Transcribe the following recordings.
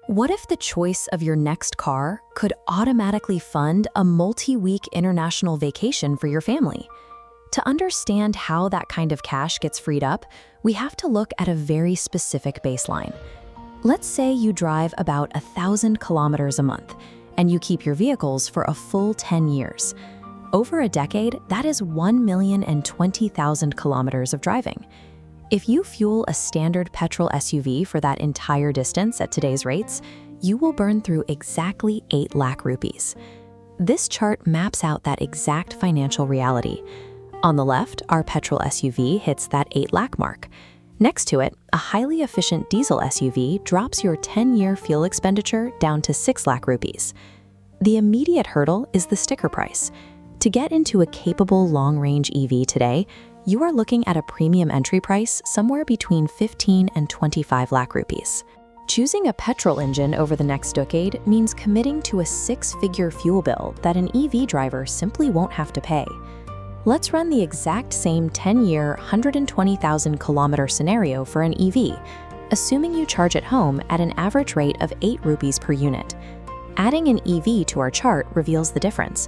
What if the choice of your next car could automatically fund a multi-week international vacation for your family? To understand how that kind of cash gets freed up, we have to look at a very specific baseline. Let's say you drive about 1,000 kilometers a month, and you keep your vehicles for a full 10 years. Over a decade, that is 1,020,000 kilometers of driving. If you fuel a standard petrol SUV for that entire distance at today's rates, you will burn through exactly 8 lakh rupees. This chart maps out that exact financial reality. On the left, our petrol SUV hits that 8 lakh mark. Next to it, a highly efficient diesel SUV drops your 10-year fuel expenditure down to 6 lakh rupees. The immediate hurdle is the sticker price. To get into a capable long-range EV today, you are looking at a premium entry price somewhere between 15 and 25 lakh rupees. Choosing a petrol engine over the next decade means committing to a 6-figure fuel bill that an EV driver simply won't have to pay. Let's run the exact same 10-year, 120,000 kilometer scenario for an EV, assuming you charge at home at an average rate of 8 rupees per unit. Adding an EV to our chart reveals the difference.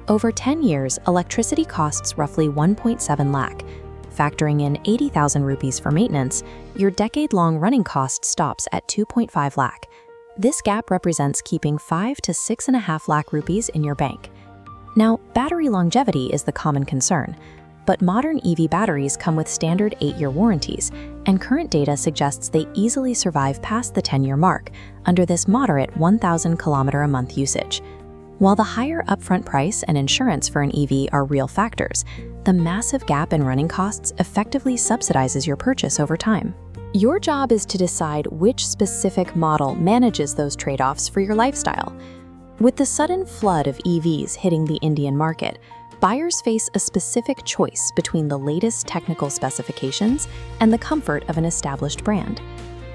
Over 10 years, electricity costs roughly 1.7 lakh. Factoring in 80,000 rupees for maintenance, your decade-long running cost stops at 2.5 lakh. This gap represents keeping 5 to 6.5 lakh rupees in your bank. Now, battery longevity is the common concern, but modern EV batteries come with standard 8-year warranties, and current data suggests they easily survive past the 10-year mark under this moderate 1,000 kilometer a month usage. While the higher upfront price and insurance for an EV are real factors, the massive gap in running costs effectively subsidizes your purchase over time. Your job is to decide which specific model manages those trade-offs for your lifestyle. With the sudden flood of EVs hitting the Indian market, buyers face a specific choice between the latest technical specifications and the comfort of an established brand.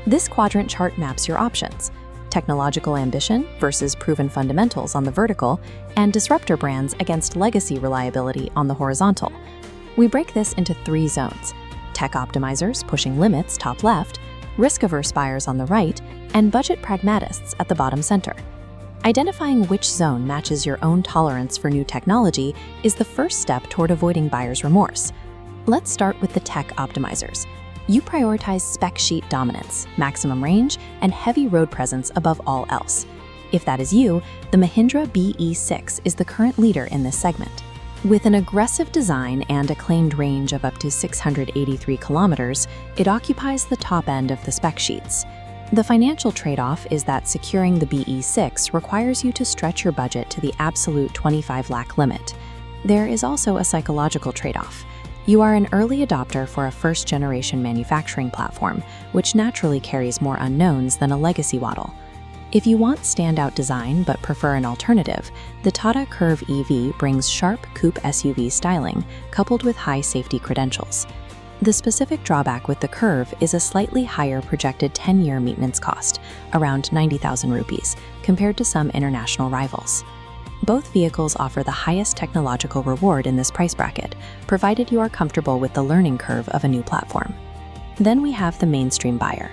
This quadrant chart maps your options: technological ambition versus proven fundamentals on the vertical, and disruptor brands against legacy reliability on the horizontal. We break this into 3 zones: tech optimizers pushing limits top left, risk-averse buyers on the right, and budget pragmatists at the bottom center. Identifying which zone matches your own tolerance for new technology is the first step toward avoiding buyer's remorse. Let's start with the tech optimizers. You prioritize spec sheet dominance, maximum range, and heavy road presence above all else. If that is you, the Mahindra BE6 is the current leader in this segment. With an aggressive design and a claimed range of up to 683 kilometers, it occupies the top end of the spec sheets. The financial trade-off is that securing the BE6 requires you to stretch your budget to the absolute 25 lakh limit. There is also a psychological trade-off. You are an early adopter for a first-generation manufacturing platform, which naturally carries more unknowns than a legacy model. If you want standout design but prefer an alternative, the Tata Curvv EV brings sharp coupe SUV styling coupled with high safety credentials. The specific drawback with the Curvv is a slightly higher projected 10-year maintenance cost, around 90,000 rupees, compared to some international rivals. Both vehicles offer the highest technological reward in this price bracket, provided you are comfortable with the learning curve of a new platform. Then we have the mainstream buyer.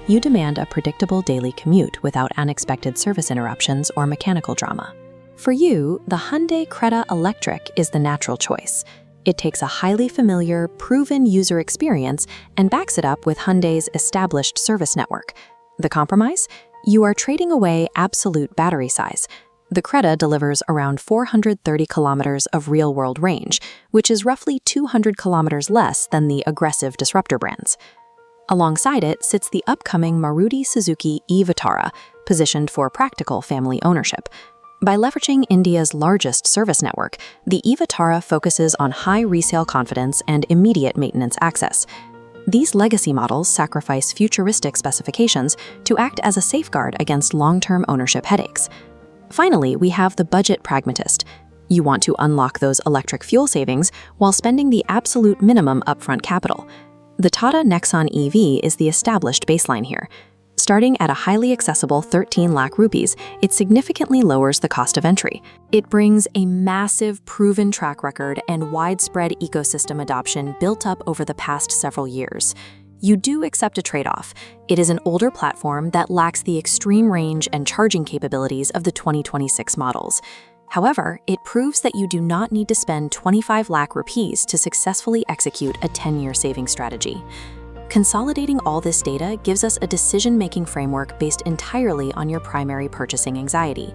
You demand a predictable daily commute without unexpected service interruptions or mechanical drama. For you, the Hyundai Creta Electric is the natural choice. It takes a highly familiar, proven user experience and backs it up with Hyundai's established service network. The compromise? You are trading away absolute battery size. The Creta delivers around 430 kilometers of real-world range, which is roughly 200 kilometers less than the aggressive disruptor brands. Alongside it sits the upcoming Maruti Suzuki e-Vitara, positioned for practical family ownership. By leveraging India's largest service network, the e-Vitara focuses on high resale confidence and immediate maintenance access. These legacy models sacrifice futuristic specifications to act as a safeguard against long-term ownership headaches. Finally, we have the budget pragmatist. You want to unlock those electric fuel savings while spending the absolute minimum upfront capital. The Tata Nexon EV is the established baseline here. Starting at a highly accessible 13 lakh rupees, it significantly lowers the cost of entry. It brings a massive, proven track record and widespread ecosystem adoption built up over the past several years. you do accept a trade-off. It is an older platform that lacks the extreme range and charging capabilities of the 2026 models. However, it proves that you do not need to spend 25 lakh rupees to successfully execute a 10-year saving strategy. Consolidating all this data gives us a decision-making framework based entirely on your primary purchasing anxiety.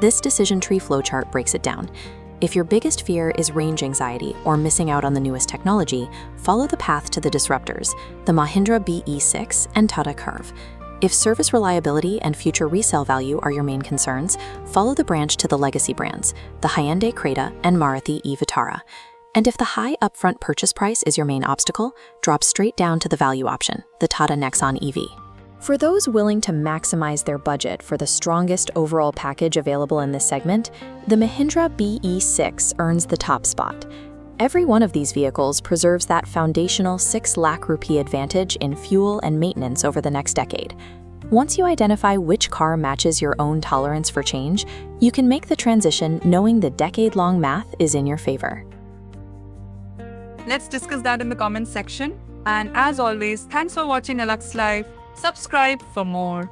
This decision tree flowchart breaks it down. If your biggest fear is range anxiety or missing out on the newest technology, follow the path to the disruptors, the Mahindra BE6 and Tata Curvv. If service reliability and future resale value are your main concerns, follow the branch to the legacy brands, the Hyundai Creta and Maruti e-Vitara. And if the high upfront purchase price is your main obstacle, drop straight down to the value option, the Tata Nexon EV. For those willing to maximize their budget for the strongest overall package available in this segment, the Mahindra BE6 earns the top spot. Every one of these vehicles preserves that foundational 6 lakh rupee advantage in fuel and maintenance over the next decade. Once you identify which car matches your own tolerance for change, you can make the transition knowing the decade-long math is in your favor. Let's discuss that in the comments section. And as always, thanks for watching Alux Live. Subscribe for more.